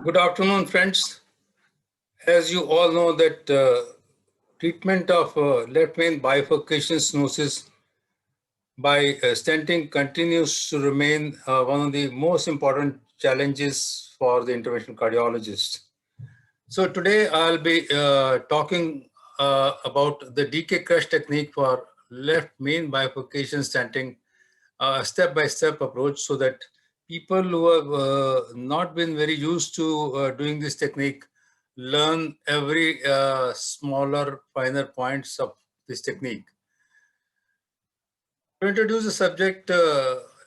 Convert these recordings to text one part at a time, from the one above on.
Good afternoon, friends. As you all know that treatment of left main bifurcation stenosis by stenting continues to remain one of the most important challenges for the interventional cardiologist. So today I'll be talking about the DK crush technique for left main bifurcation stenting, a step-by-step approach so that people who have not been very used to doing this technique learn every smaller, finer points of this technique. To introduce the subject,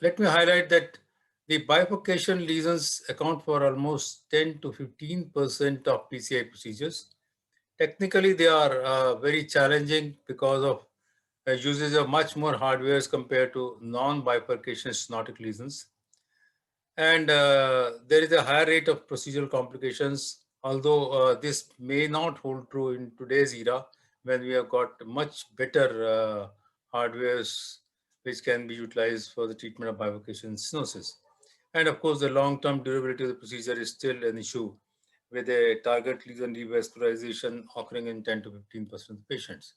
let me highlight that the bifurcation lesions account for almost 10 to 15% of PCI procedures. Technically, they are very challenging because of usage of much more hardware as compared to non-bifurcation stenotic lesions. And there is a higher rate of procedural complications, although this may not hold true in today's era when we have got much better hardwares which can be utilized for the treatment of bifurcation stenosis. And of course, the long-term durability of the procedure is still an issue with a target lesion revascularization occurring in 10 to 15% of patients.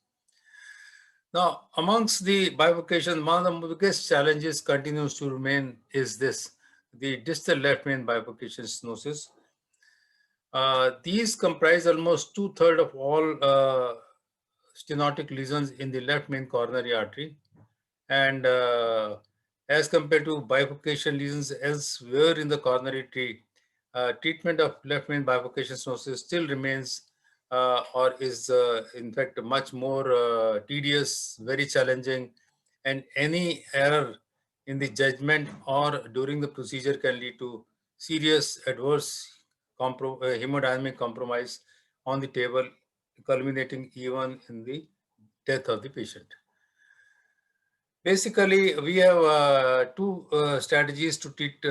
Now, amongst the bifurcation, one of the biggest challenges continues to remain is this, the distal left main bifurcation stenosis. These comprise almost two-thirds of all stenotic lesions in the left main coronary artery. And as compared to bifurcation lesions elsewhere in the coronary tree, treatment of left main bifurcation stenosis still remains or is in fact much more tedious, very challenging, and any error in the judgment or during the procedure can lead to serious adverse hemodynamic compromise on the table, culminating even in the death of the patient. Basically, we have two strategies to treat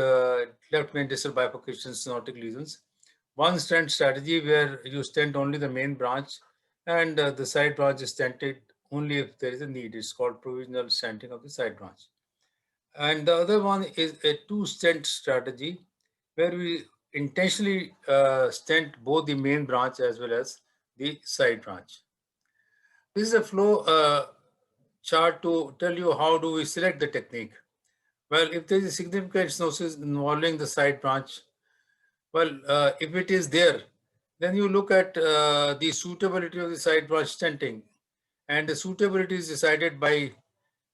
left main distal bifurcation stenotic lesions. One stent strategy where you stent only the main branch and the side branch is stented only if there is a need. It's called provisional stenting of the side branch. And the other one is a two-stent strategy where we intentionally stent both the main branch as well as the side branch. This is a flow chart to tell you how do we select the technique. Well, if there is a significant stenosis involving the side branch, well, if it is there, then you look at the suitability of the side branch stenting. And the suitability is decided by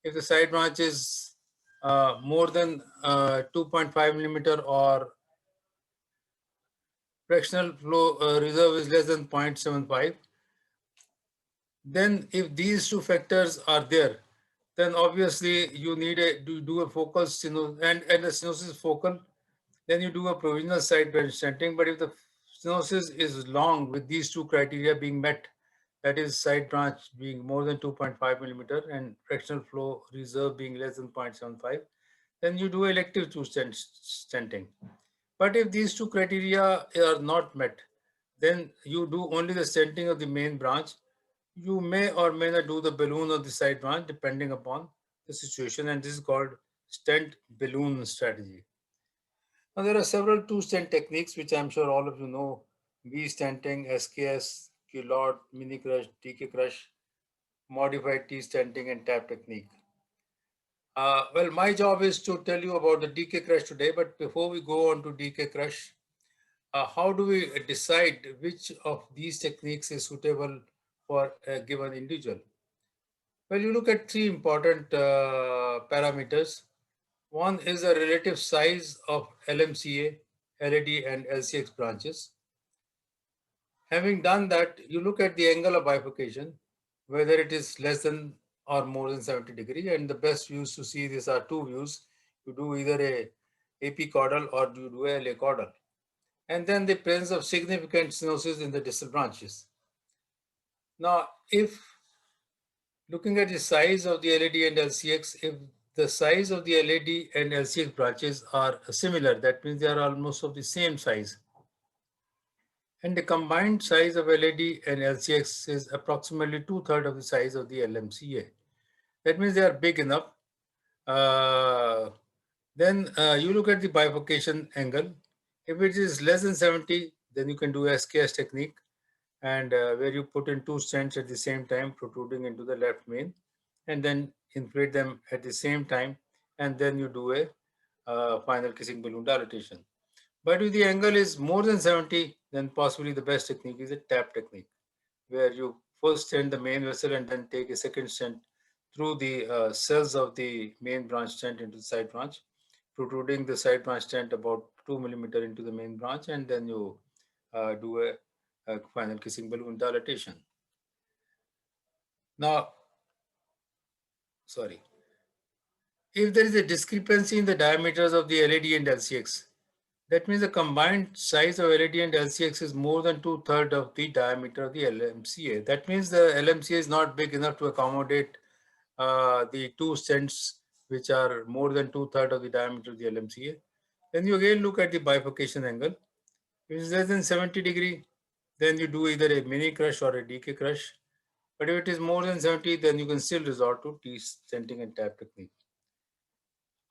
if the side branch is more than 2.5 millimeter or fractional flow reserve is less than 0.75. Then if these two factors are there, then obviously you need to do a focal stenosis and the stenosis is focal, then you do a provisional side branch stenting. But if the stenosis is long with these two criteria being met, that is side branch being more than 2.5 millimeter and fractional flow reserve being less than 0.75, then you do elective stenting. But if these two criteria are not met, then you do only the stenting of the main branch. You may or may not do the balloon of the side branch depending upon the situation, and this is called stent balloon strategy. Now, there are several two-stent techniques which I'm sure all of you know: V-stenting, SKS, Culotte, mini crush, DK crush, modified T-stenting, and tap technique. Well, my job is to tell you about the DK crush today, but before we go on to DK crush, how do we decide which of these techniques is suitable for a given individual? Well, you look at three important parameters. One is the relative size of LMCA, LAD, and LCX branches. Having done that, you look at the angle of bifurcation, whether it is less than or more than 70 degree. And the best views to see this are two views. You do either a epicaudal or you do a lacaudal. And then the presence of significant stenosis in the distal branches. Now, if looking at the size of the LAD and LCX, if the size of the LAD and LCX branches are similar, that means they are almost of the same size. And the combined size of LAD and LCX is approximately two-thirds of the size of the LMCA. That means they are big enough. Then you look at the bifurcation angle. If it is less than 70, then you can do SKS technique, and where you put in two stents at the same time protruding into the left main, and then inflate them at the same time, and then you do a final kissing balloon dilatation. But if the angle is more than 70, then possibly the best technique is a tap technique, where you first stent the main vessel and then take a second stent through the cells of the main branch stent into the side branch, protruding the side branch stent about 2 millimeter into the main branch, and then you do a final kissing balloon dilatation. Now, sorry, if there is a discrepancy in the diameters of the LED and LCX, that means the combined size of LED and LCX is more than two-thirds of the diameter of the LMCA. That means the LMCA is not big enough to accommodate the two stents which are more than two-thirds of the diameter of the LMCA. Then you again look at the bifurcation angle. If it is less than 70 degree, then you do either a mini crush or a DK crush. But if it is more than 70, then you can still resort to T-stenting and tap technique.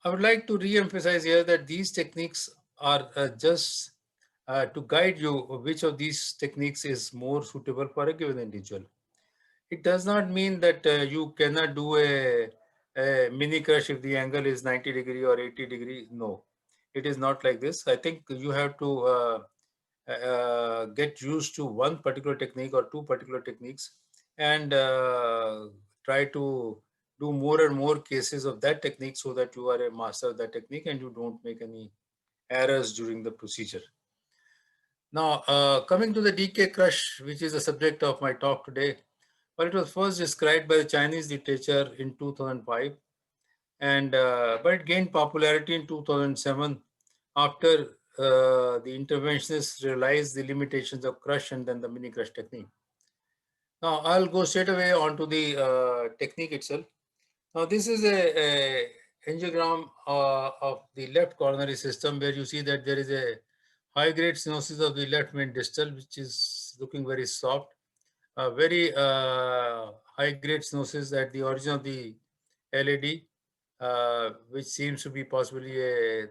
I would like to re-emphasize here that these techniques are just to guide you which of these techniques is more suitable for a given individual. It does not mean that you cannot do a mini crush if the angle is 90 degree or 80 degree. No, it is not like this. I think you have to get used to one particular technique or two particular techniques, and try to do more and more cases of that technique so that you are a master of that technique and you don't make any errors during the procedure. Now, coming to the DK crush, which is the subject of my talk today, well, it was first described by the Chinese literature in 2005, and but it gained popularity in 2007 after the interventionists realized the limitations of crush and then the mini crush technique. Now, I'll go straight away onto the technique itself. Now, this is a angiogram of the left coronary system, where you see that there is a high-grade stenosis of the left main distal, which is looking very soft. A very high-grade stenosis at the origin of the LAD, which seems to be possibly a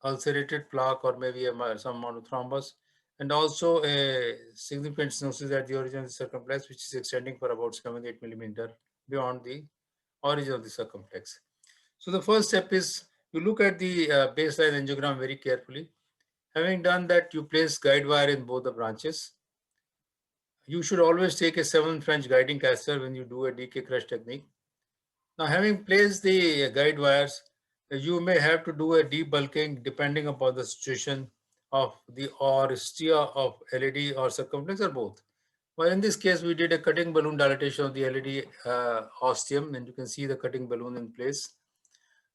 ulcerated plaque or maybe some amount of thrombus, and also a significant stenosis at the origin of the circumflex, which is extending for about 7-8 millimeter beyond the origin of the circumflex. So the first step is you look at the baseline angiogram very carefully. Having done that, you place guide wire in both the branches. You should always take a 7 French guiding catheter when you do a DK crush technique. Now, having placed the guide wires, you may have to do a debulking depending upon the situation of the or stia of LED or circumflex or both. Well, in this case, we did a cutting balloon dilatation of the LED ostium, and you can see the cutting balloon in place.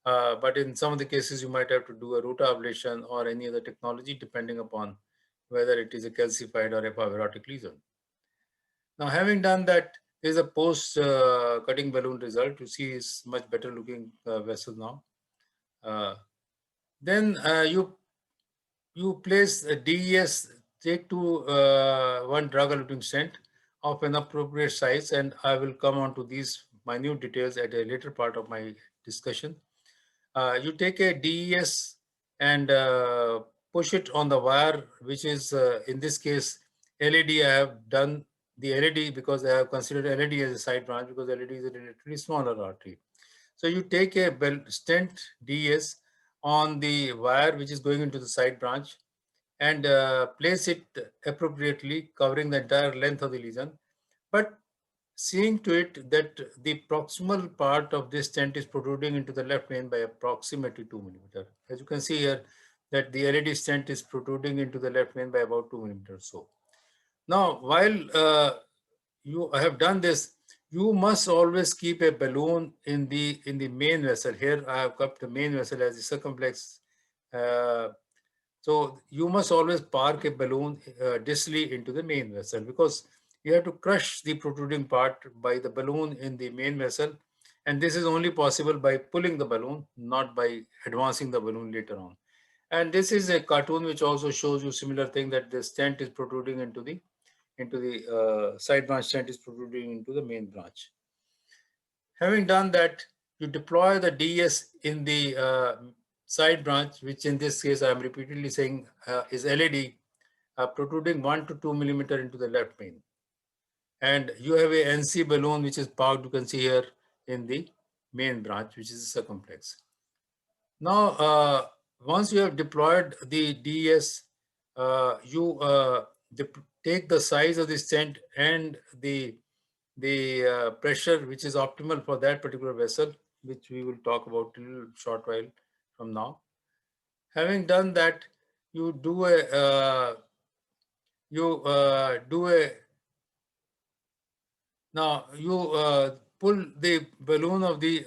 But in some of the cases, you might have to do a rotablation or any other technology depending upon whether it is a calcified or a fibrotic lesion. Now, having done that, there is a post cutting balloon result. You see, is much better looking vessel now. Then you place a DES, take to one drug-eluting stent of an appropriate size, and I will come on to these minute details at a later part of my discussion. You take a DES and push it on the wire, which is in this case LED. I have done the LED because I have considered LED as a side branch because LED is a relatively smaller artery. So you take a stent DES on the wire which is going into the side branch and place it appropriately, covering the entire length of the lesion, but seeing to it that the proximal part of this stent is protruding into the left vein by approximately 2 millimeter. As you can see here, that the LED stent is protruding into the left vein by about 2 millimeters. So now, while you have done this, you must always keep a balloon in the main vessel. Here I have kept the main vessel as the circumflex. So you must always park a balloon distally into the main vessel, because you have to crush the protruding part by the balloon in the main vessel. And this is only possible by pulling the balloon, not by advancing the balloon later on. And this is a cartoon which also shows you similar thing, that the stent is protruding into the side branch stent is protruding into the main branch. Having done that, you deploy the DS in the side branch, which in this case I am repeatedly saying is LED, protruding 1 to 2 millimeter into the left main. And you have a NC balloon which is parked, you can see here in the main branch, which is the circumflex. Now, once you have deployed the DES, you take the size of the stent and the pressure which is optimal for that particular vessel, which we will talk about in a short while from now. Having done that, you do a now you pull the balloon of the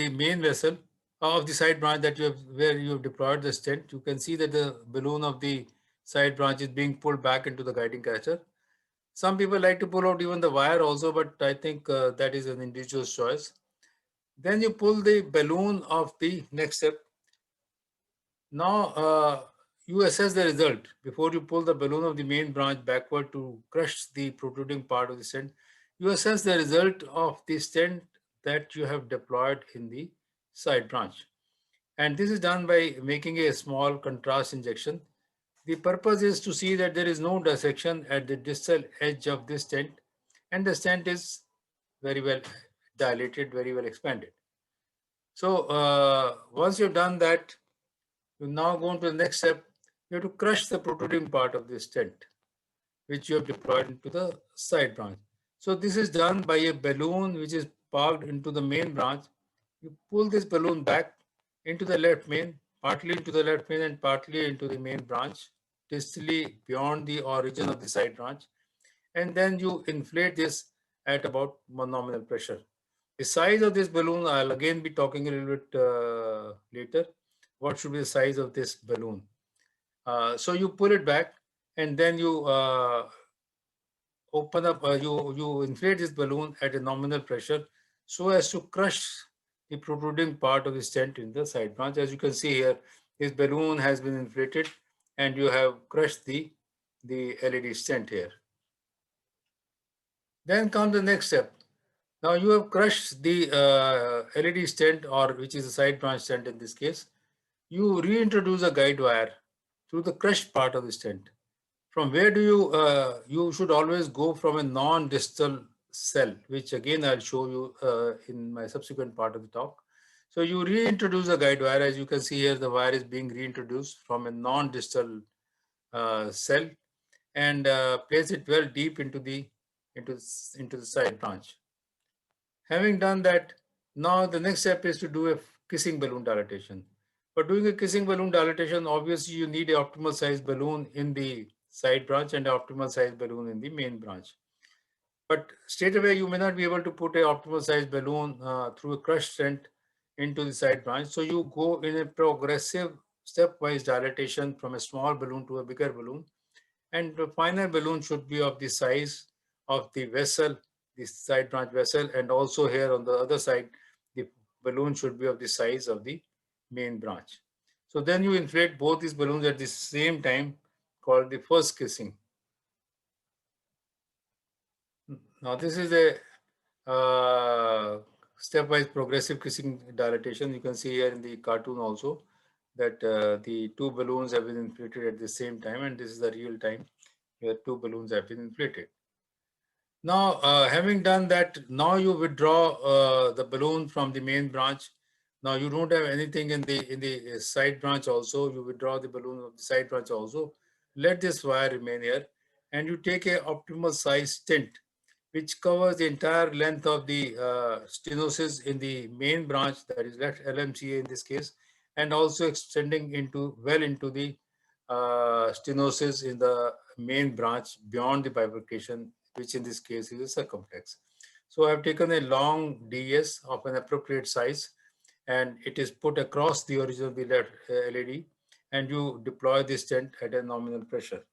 main vessel of the side branch that you have where you have deployed the stent. You can see that the balloon of the side branch is being pulled back into the guiding catcher. Some people like to pull out even the wire also, but I think that is an individual's choice. Then you pull the balloon of the next step. Now you assess the result before you pull the balloon of the main branch backward to crush the protruding part of the stent. You assess the result of the stent that you have deployed in the side branch. And this is done by making a small contrast injection. The purpose is to see that there is no dissection at the distal edge of this stent, and the stent is very well dilated, very well expanded. So once you've done that, you now go on to the next step. You have to crush the protruding part of the stent, which you have deployed into the side branch. So this is done by a balloon which is parked into the main branch. You pull this balloon back into the left main, partly into the left main and partly into the main branch, distally beyond the origin of the side branch. And then you inflate this at about nominal pressure. The size of this balloon, I'll again be talking a little bit later. What should be the size of this balloon? So you pull it back and then you open up, you inflate this balloon at a nominal pressure so as to crush the protruding part of the stent in the side branch. As you can see here, this balloon has been inflated and you have crushed the LED stent here. Then comes the next step. Now you have crushed the LED stent, or which is a side branch stent in this case. You reintroduce a guide wire through the crushed part of the stent. From where do you should always go from a non-distal cell, which again I'll show you in my subsequent part of the talk. So you reintroduce a guide wire. As you can see here, the wire is being reintroduced from a non-distal cell and place it well deep into the side branch. Having done that, now the next step is to do a kissing balloon dilatation. For doing a kissing balloon dilatation, obviously you need an optimal size balloon in the side branch and an optimal size balloon in the main branch. But straight away, you may not be able to put an optimal size balloon through a crushed stent into the side branch. So you go in a progressive stepwise dilatation from a small balloon to a bigger balloon. And the final balloon should be of the size of the vessel, the side branch vessel, and also here on the other side, the balloon should be of the size of the main branch. So then you inflate both these balloons at the same time, called the first kissing. Now this is a stepwise progressive kissing dilatation. You can see here in the cartoon also that the two balloons have been inflated at the same time, and this is the real time where two balloons have been inflated. Now, having done that, now you withdraw the balloon from the main branch. Now you don't have anything in the side branch also. You withdraw the balloon of the side branch also. Let this wire remain here, and you take a optimal size stent, which covers the entire length of the stenosis in the main branch, that is left LMCA in this case, and also extending well into the stenosis in the main branch beyond the bifurcation, which in this case is a circumflex. So I've taken a long DS of an appropriate size, and it is put across the origin of the LED, and you deploy this stent at a nominal pressure.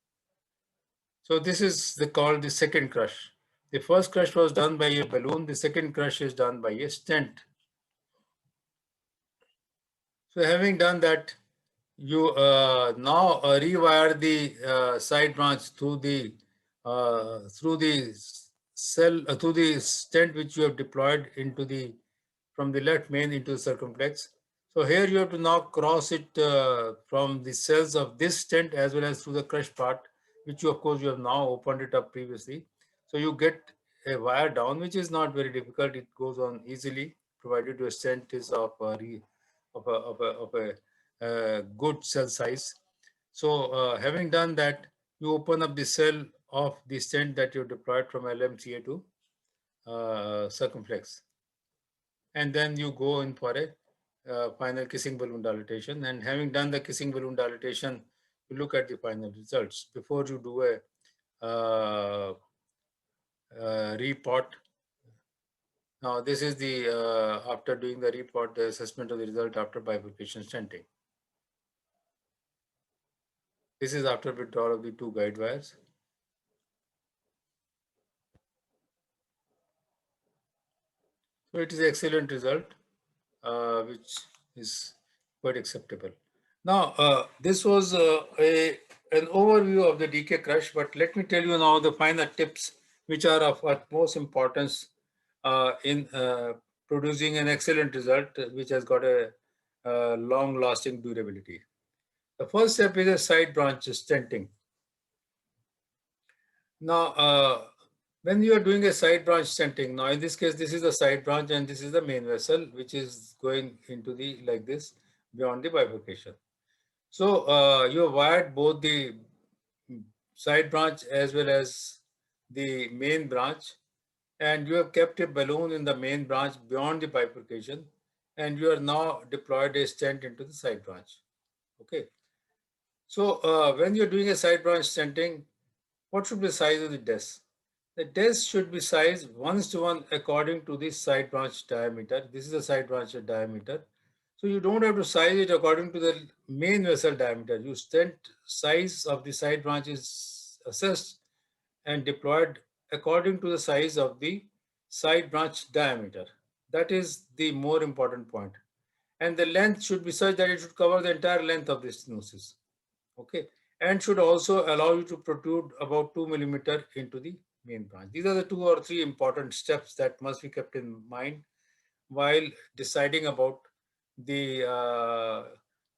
So this is called the second crush. The first crush was done by a balloon. The second crush is done by a stent. So having done that, you now rewire the side branch through the through the stent which you have deployed into from the left main into the circumflex. So here you have to now cross it from the cells of this stent as well as through the crush part, which you, of course, you have now opened it up previously. So you get a wire down, which is not very difficult. It goes on easily, provided your stent is of a good cell size. So having done that, you open up the cell of the stent that you deployed from LMCA to circumflex. And then you go in for a final kissing balloon dilatation. And having done the kissing balloon dilatation, you look at the final results before you do a report. Now, this is the after doing the report, the assessment of the result after bifurcation stenting. This is after withdrawal of the two guide wires. So it is an excellent result, which is quite acceptable. Now, this was an overview of the DK crush, but let me tell you now the final tips which are of utmost importance in producing an excellent result, which has got a long-lasting durability. The first step is a side branch stenting. Now, when you are doing a side branch stenting, now in this case, this is the side branch and this is the main vessel, which is going into the like this beyond the bifurcation. So you have wired both the side branch as well as the main branch, and you have kept a balloon in the main branch beyond the bifurcation, and you are now deployed a stent into the side branch. Okay. So when you're doing a side branch stenting, what should be the size of the disc? The disc should be sized 1:1 according to the side branch diameter. This is the side branch diameter. So you don't have to size it according to the main vessel diameter. You stent size of the side branch is assessed and deployed according to the size of the side branch diameter. That is the more important point. And the length should be such that it should cover the entire length of the stenosis. Okay. And should also allow you to protrude about 2 millimeter into the main branch. These are the 2 or 3 important steps that must be kept in mind while deciding about the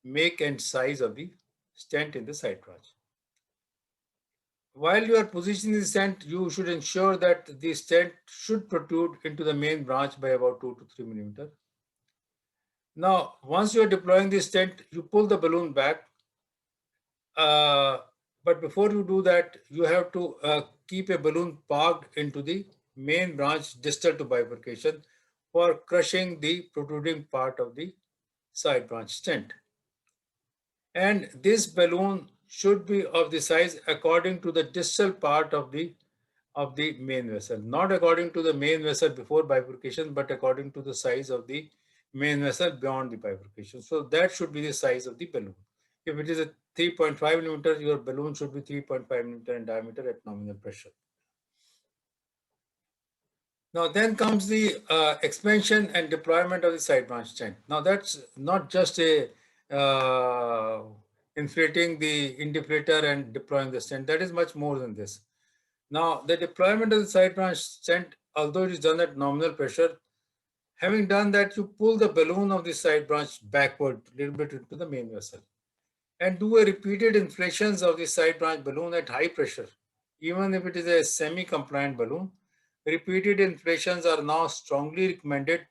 make and size of the stent in the side branch. While you are positioning the stent, you should ensure that the stent should protrude into the main branch by about 2 to 3 millimeter. Now, once you are deploying the stent, you pull the balloon back. But before you do that, you have to keep a balloon parked into the main branch distal to bifurcation for crushing the protruding part of the side branch stent. And this balloon should be of the size according to the distal part of the main vessel, not according to the main vessel before bifurcation, but according to the size of the main vessel beyond the bifurcation. So that should be the size of the balloon. If it is a 3.5 millimeter, your balloon should be 3.5 millimeter in diameter at nominal pressure. Now then comes the expansion and deployment of the side branch stent. Now that's not just a inflating the indiflator and deploying the stent. That is much more than this. Now the deployment of the side branch stent, although it is done at nominal pressure, having done that, you pull the balloon of the side branch backward a little bit into the main vessel and do a repeated inflations of the side branch balloon at high pressure. Even if it is a semi-compliant balloon, repeated inflations are now strongly recommended,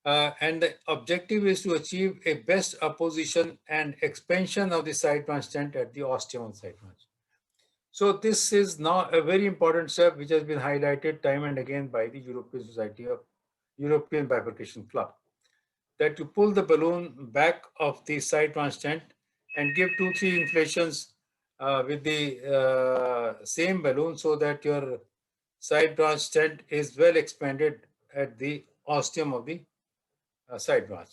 and the objective is to achieve a best apposition and expansion of the side branch stent at the ostium of the side branch. So this is now a very important step which has been highlighted time and again by the European Society of European Bifurcation Club, that you pull the balloon back of the side branch stent and give 2-3 inflations with the same balloon so that your side branch stent is well expanded at the ostium of the side branch.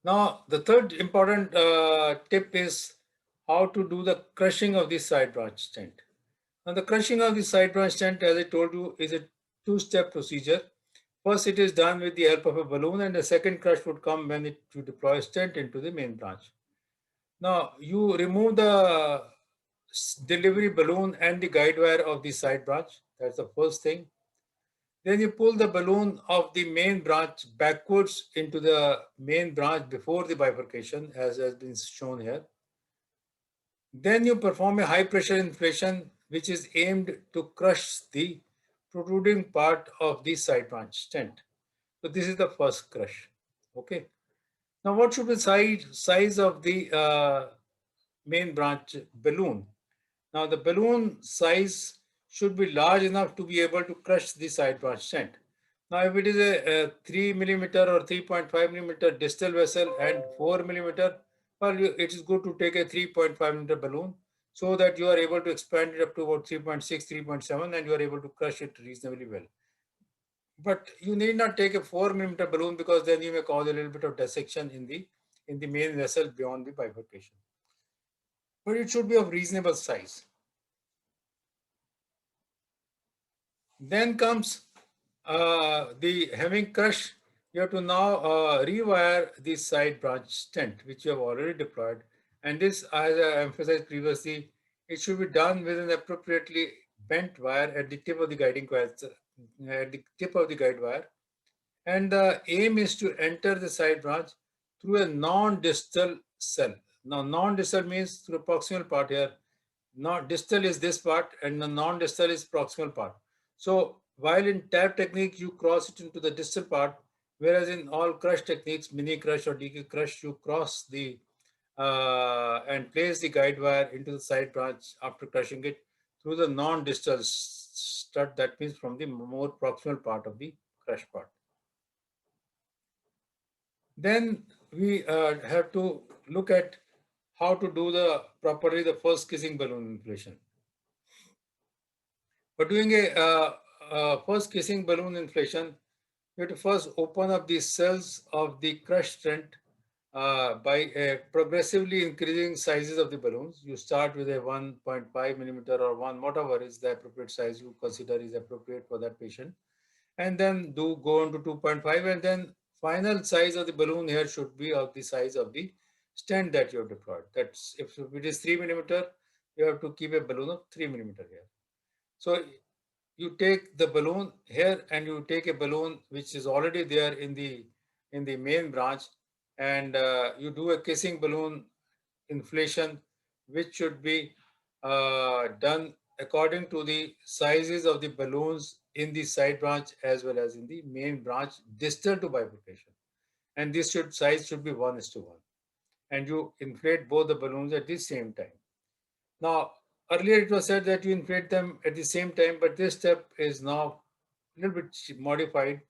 Now, the third important tip is how to do the crushing of the side branch stent. Now, the crushing of the side branch stent, as I told you, is a two-step procedure. First, it is done with the help of a balloon, and the second crush would come when you deploy a stent into the main branch. Now, you remove the delivery balloon and the guide wire of the side branch. That's the first thing. Then you pull the balloon of the main branch backwards into the main branch before the bifurcation, as has been shown here. Then you perform a high pressure inflation, which is aimed to crush the protruding part of the side branch stent. So this is the first crush. Okay. Now, what should be the size of the main branch balloon? Now, the balloon size should be large enough to be able to crush the side branch stent. Now, if it is a 3 millimeter or 3.5 millimeter distal vessel and 4 millimeter, well, it is good to take a 3.5 millimeter balloon so that you are able to expand it up to about 3.6, 3.7, and you are able to crush it reasonably well. But you need not take a 4 millimeter balloon, because then you may cause a little bit of dissection in the main vessel beyond the bifurcation. But it should be of reasonable size. Then comes the having crush. You have to now rewire the side branch stent, which you have already deployed. And this, as I emphasized previously, it should be done with an appropriately bent wire at the tip of the guiding coil, at the tip of the guide wire. And the aim is to enter the side branch through a non-distal cell. Now, non-distal means through the proximal part here. Not distal is this part, and the non-distal is proximal part. So while in tap technique you cross it into the distal part, whereas in all crush techniques, mini crush or DK crush, you cross the and place the guide wire into the side branch after crushing it through the non-distal stud. That means from the more proximal part of the crush part. Then we have to look at how to do properly the first kissing balloon inflation. For doing a first kissing balloon inflation, you have to first open up the cells of the crush stent by progressively increasing sizes of the balloons. You start with a 1.5 millimeter or one, whatever is the appropriate size you consider is appropriate for that patient, and then do go on to 2.5, and then final size of the balloon here should be of the size of the stent that you have deployed. That's if it is 3 millimeter, you have to keep a balloon of 3 millimeter here. So you take the balloon here and you take a balloon which is already there in the main branch, and you do a kissing balloon inflation, which should be done according to the sizes of the balloons in the side branch as well as in the main branch distal to bifurcation. And this size should be 1:1. And you inflate both the balloons at the same time. Now, earlier it was said that you inflate them at the same time, but this step is now a little bit modified.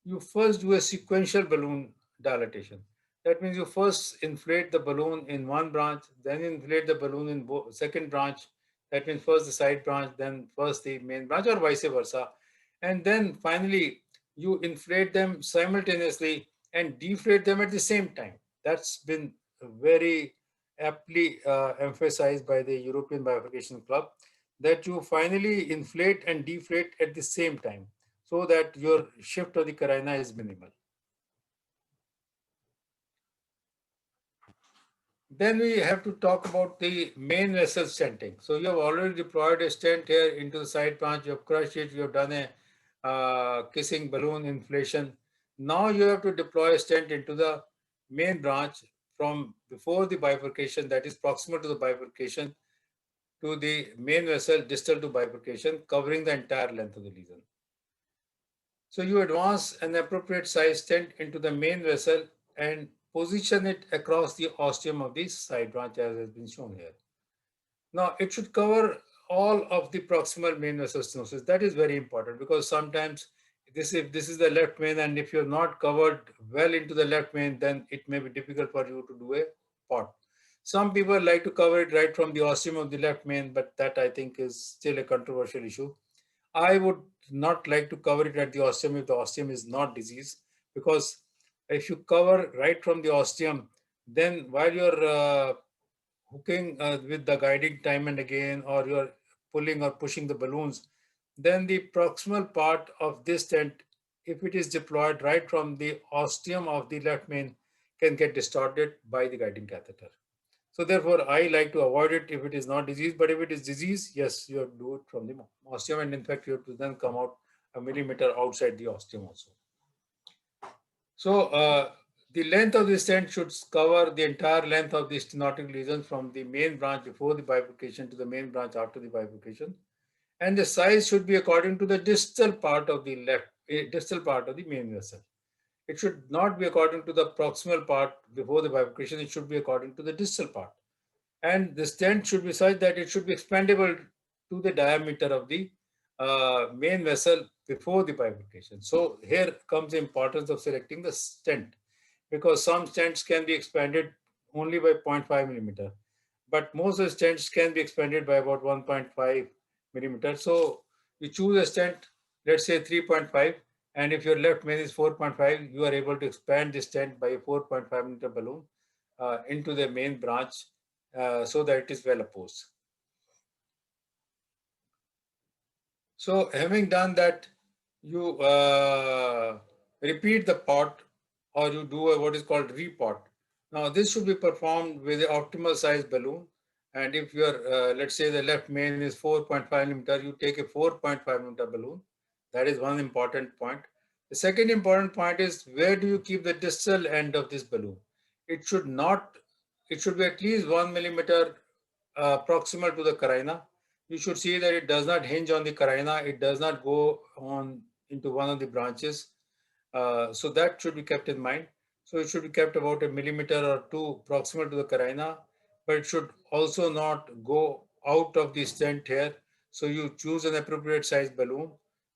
You first do a sequential balloon dilatation. That means you first inflate the balloon in one branch, then inflate the balloon in second branch. That means first the side branch, then first the main branch, or vice versa. And then finally, you inflate them simultaneously and deflate them at the same time. That's been very aptly emphasized by the European Bifurcation Club, that you finally inflate and deflate at the same time so that your shift of the carina is minimal. Then we have to talk about the main vessel stenting. So you have already deployed a stent here into the side branch, you have crushed it, you have done a kissing balloon inflation. Now you have to deploy a stent into the main branch from before the bifurcation, that is proximal to the bifurcation, to the main vessel distal to bifurcation, covering the entire length of the lesion. So you advance an appropriate size stent into the main vessel and position it across the ostium of the side branch, as has been shown here. Now it should cover all of the proximal main vessel stenosis. That is very important, because sometimes if this is the left main and if you're not covered well into the left main, then it may be difficult for you to do a pot. Some people like to cover it right from the ostium of the left main, but that I think is still a controversial issue. I would not like to cover it at the ostium if the ostium is not diseased, because if you cover right from the ostium, then while you're hooking with the guiding time and again, or you're pulling or pushing the balloons, then the proximal part of this stent, if it is deployed right from the ostium of the left main, can get distorted by the guiding catheter. So therefore, I like to avoid it if it is not disease. But if it is disease, yes, you have to do it from the ostium, and in fact, you have to then come out a millimeter outside the ostium also. So the length of the stent should cover the entire length of the stenotic lesion from the main branch before the bifurcation to the main branch after the bifurcation. And the size should be according to the distal part of the distal part of the main vessel. It should not be according to the proximal part before the bifurcation. It should be according to the distal part. And the stent should be such that it should be expandable to the diameter of the main vessel before the bifurcation. So here comes the importance of selecting the stent, because some stents can be expanded only by 0.5 millimeter, but most of the stents can be expanded by about 1.5 millimeter. So you choose a stent, let's say 3.5, and if your left main is 4.5, you are able to expand the stent by a 4.5 millimeter balloon into the main branch so that it is well opposed. So having done that, you repeat the pot, or you do what is called repot. Now this should be performed with the optimal size balloon. And if your, let's say the left main is 4.5 millimeter, you take a 4.5 millimeter balloon. That is one important point. The second important point is, where do you keep the distal end of this balloon? It should not, it should be at least 1 millimeter proximal to the carina. You should see that it does not hinge on the carina. It does not go on into one of the branches. So that should be kept in mind. So it should be kept about a millimeter or two proximal to the carina, but it should also not go out of the stent here. So you choose an appropriate size balloon,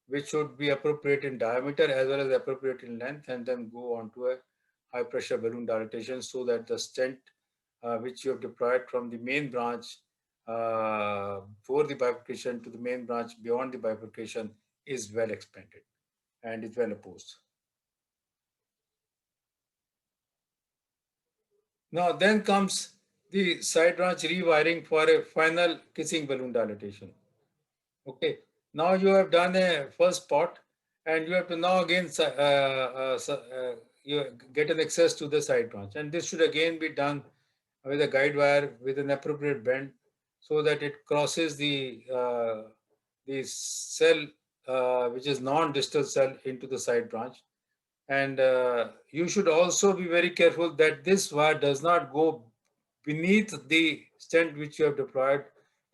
which should be appropriate in diameter as well as appropriate in length, and then go on to a high pressure balloon dilatation so that the stent which you have deployed from the main branch for the bifurcation to the main branch beyond the bifurcation is well expanded and is well opposed. Now then comes the side branch rewiring for a final kissing balloon dilatation. Okay, now you have done a first pot, and you have to now again you get an access to the side branch, and this should again be done with a guide wire with an appropriate bend so that it crosses the cell which is non-distal cell into the side branch. And you should also be very careful that this wire does not go beneath the stent which you have deployed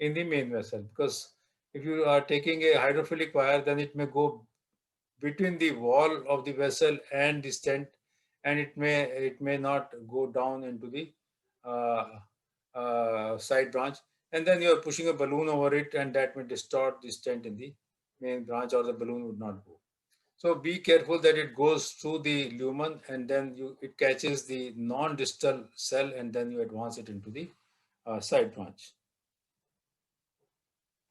in the main vessel, because if you are taking a hydrophilic wire, then it may go between the wall of the vessel and the stent, and it may not go down into the uh, side branch, and then you are pushing a balloon over it, and that may distort the stent in the main branch, or the balloon would not go. So be careful that it goes through the lumen, and then it catches the non-distal cell, and then you advance it into the side branch.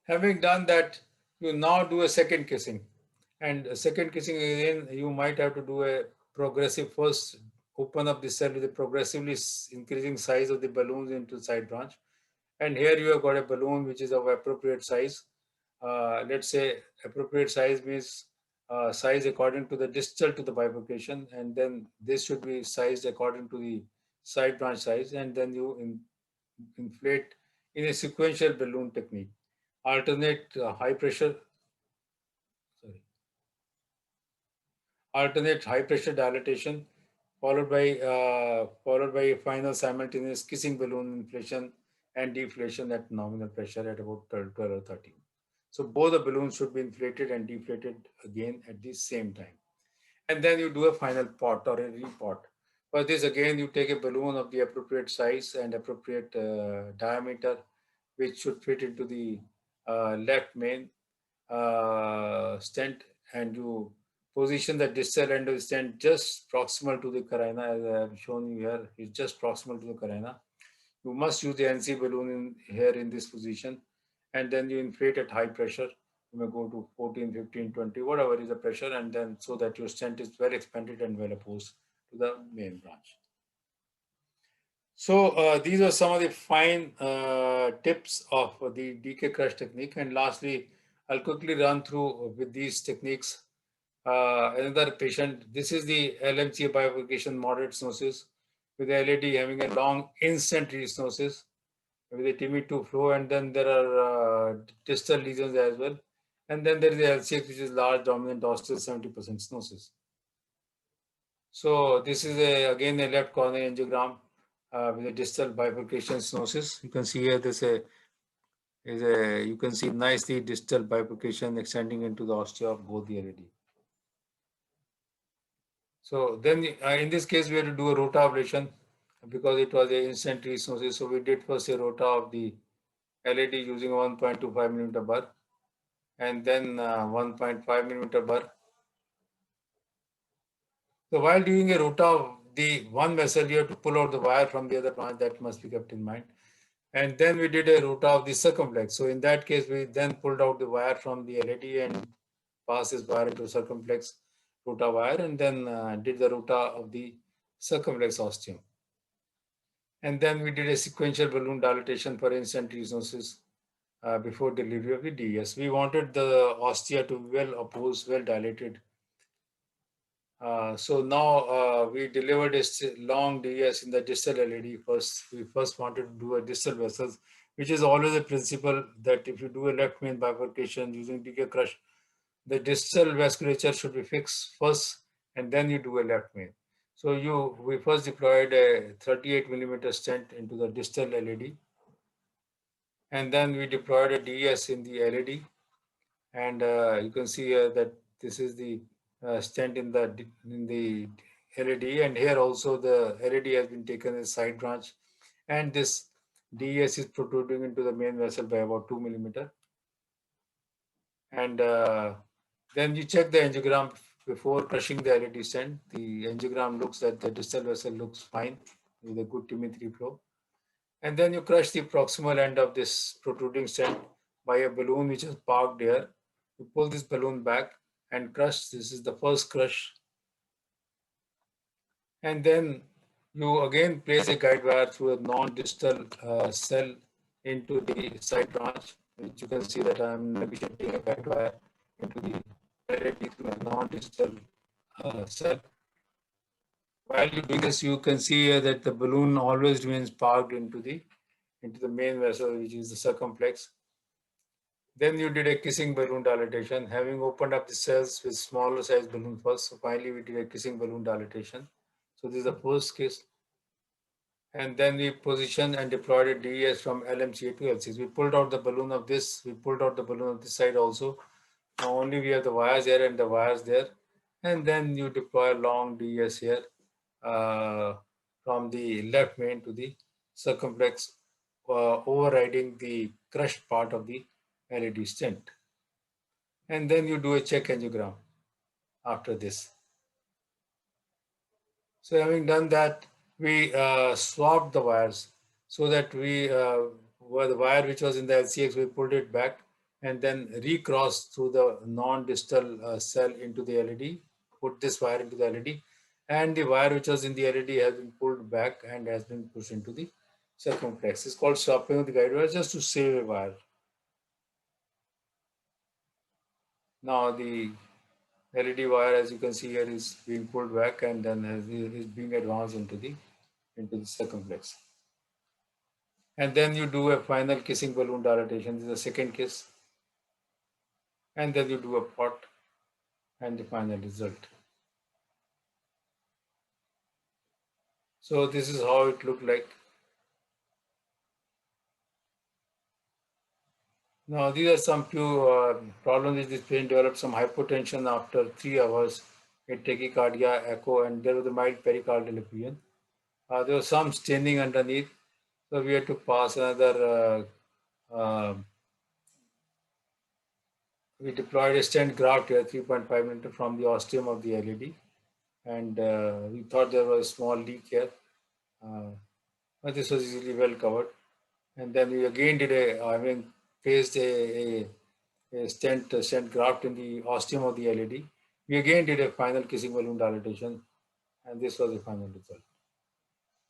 Having done that, you now do a second kissing. And a second kissing again, you might have to do a progressive, first open up the cell with a progressively increasing size of the balloons into the side branch. And here you have got a balloon which is of appropriate size. Let's say appropriate size means size according to the distal to the bifurcation, and then this should be sized according to the side branch size, and then you inflate in a sequential balloon technique. Alternate high pressure, sorry, alternate high pressure dilatation followed by a final simultaneous kissing balloon inflation and deflation at nominal pressure at about 12 or 13. So both the balloons should be inflated and deflated again at the same time. And then you do a final pot or a repot. For this again, you take a balloon of the appropriate size and appropriate diameter, which should fit into the left main stent, and you position the distal end of the stent just proximal to the carina, as I have shown you here. It's just proximal to the carina. You must use the NC balloon here in this position, and then you inflate at high pressure. You may go to 14, 15, 20, whatever is the pressure, and then so that your stent is well expanded and well opposed to the main branch. So these are some of the fine tips of the DK crush technique. And lastly, I'll quickly run through with these techniques. Another patient, this is the LMCA bifurcation moderate stenosis with the LAD having a long instant restenosis with a TIMI2 flow, and then there are distal lesions as well. And then there is the LCX, which is large dominant osteal 70% stenosis. So this is again a left corner angiogram with a distal bifurcation stenosis. You can see here you can see nicely distal bifurcation extending into the ostia of both the LAD. So then in this case we had to do a rota ablation because it was a instant stenosis. So we did first a rota of the LAD using 1.25 millimeter burr and then 1.5 millimeter burr. So while doing a rota of the one vessel, you have to pull out the wire from the other branch. That must be kept in mind. And then we did a rota of the circumflex. So in that case, we then pulled out the wire from the LAD and passed this wire into circumflex rota wire, and then did the rota of the circumflex ostium. And then we did a sequential balloon dilatation for instant restenosis before delivery of the DES. We wanted the ostia to be well opposed, well dilated. So now we delivered a long DES in the distal LAD first. We first wanted to do a distal vessels, which is always a principle that if you do a left main bifurcation using DK crush, the distal vasculature should be fixed first, and then you do a left main. So we first deployed a 38 millimeter stent into the distal LAD, and then we deployed a DES in the LAD, and you can see that this is the stent in the LAD, and here also the LAD has been taken as side branch, and this DES is protruding into the main vessel by about 2 millimeter. And then you check the angiogram before crushing the LAD stent. The angiogram looks that the distal vessel looks fine with a good T3 flow. And then you crush the proximal end of this protruding stent by a balloon which is parked here. You pull this balloon back and crush. This is the first crush. And then you again place a guide wire through a non-distal cell into the side branch, which you can see that I'm navigating a guide wire into the LAD through a non-distal cell. While you're doing this, you can see here that the balloon always remains parked into the main vessel, which is the circumflex. Then you did a kissing balloon dilatation, having opened up the cells with smaller size balloon first. So finally, we did a kissing balloon dilatation. So this is the first case. And then we positioned and deployed a DES from LMCA to LCS. We pulled out the balloon of this. We pulled out the balloon of this side also. Now only we have the wires here and the wires there. And then you deploy a long DES here from the left main to the circumflex, overriding the crushed part of the LAD stent. And then you do a check angiogram after this. So having done that, we swapped the wires so that were the wire which was in the LCX, we pulled it back and then recrossed through the non-distal cell into the LAD, put this wire into the LAD, and the wire which was in the LAD has been pulled back and has been pushed into the circumflex. It's called swapping of the guide wire just to save a wire. Now the LED wire, as you can see here, is being pulled back and then is being advanced into the circumflex. And then you do a final kissing balloon dilatation. This is the second kiss. And then you do a pot and the final result. So this is how it looked like. Now these are some few problems with this patient. Developed some hypotension after 3 hours, a tachycardia, echo, and there was a mild pericardial effusion. There was some staining underneath, so we had to pass another. We deployed a stent graft here, 3.5 millimeter from the ostium of the LAD, and we thought there was a small leak here, but this was easily well covered. And then we again did placed a stent graft in the ostium of the LAD. We again did a final kissing balloon dilatation, and this was the final result.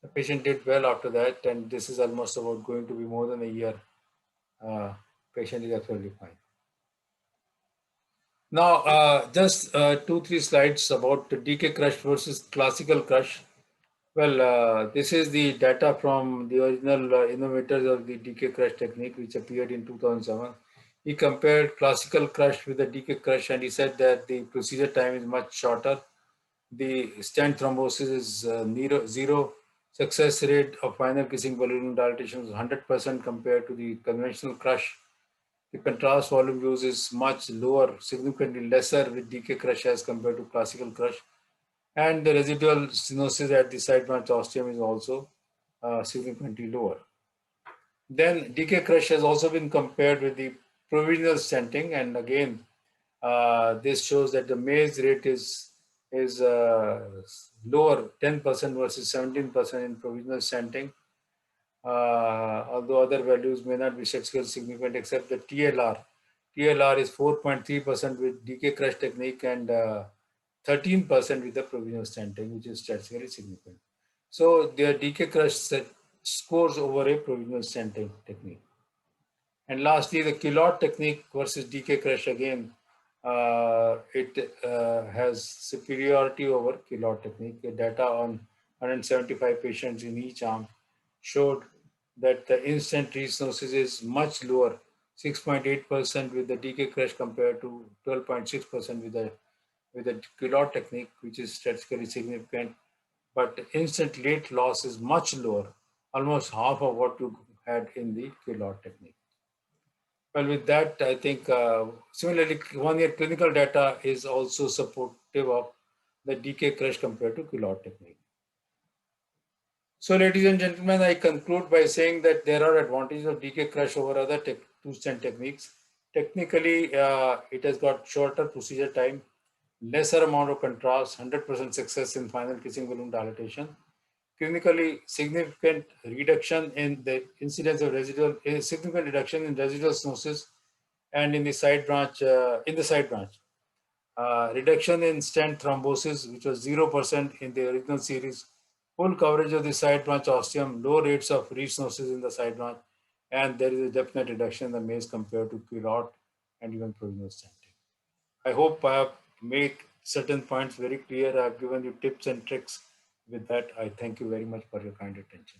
The patient did well after that, and this is almost about going to be more than a year. Patient is absolutely fine. Now, just 2-3 slides about the DK crush versus classical crush. Well, this is the data from the original innovators of the DK crush technique, which appeared in 2007. He compared classical crush with the DK crush, and he said that the procedure time is much shorter. The stent thrombosis is zero. Success rate of final kissing balloon dilatation is 100% compared to the conventional crush. The contrast volume use is much lower, significantly lesser with DK crush as compared to classical crush. And the residual stenosis at the side branch ostium is also significantly lower. Then DK crush has also been compared with the provisional stenting, and again, this shows that the maze rate is lower, 10% versus 17% in provisional stenting. Although other values may not be statistically significant, except the TLR. TLR is 4.3% with DK crush technique and 13% with the provisional stenting, which is statistically significant. So their DK crush scores over a provisional stenting technique. And lastly, the Kilot technique versus DK crush again, it has superiority over Kilot technique. The data on 175 patients in each arm showed that the instant restenosis is much lower, 6.8% with the DK crush compared to 12.6% with the Kilot technique, which is statistically significant. But instant late loss is much lower, almost half of what you had in the Kilot technique. Well, with that, I think similarly, 1 year clinical data is also supportive of the DK crush compared to Quillot technique. So, ladies and gentlemen, I conclude by saying that there are advantages of DK crush over other two-stent techniques. Technically, it has got shorter procedure time, lesser amount of contrast, 100% success in final kissing balloon dilatation. Clinically, significant reduction in the incidence of residual, significant reduction in residual stenosis and in the side branch, reduction in stent thrombosis, which was 0% in the original series, full coverage of the side branch ostium, low rates of restenosis in the side branch, and there is a definite reduction in the maze compared to Quillot and even provisional stenting. I hope I have made certain points very clear. I have given you tips and tricks. With that, I thank you very much for your kind attention.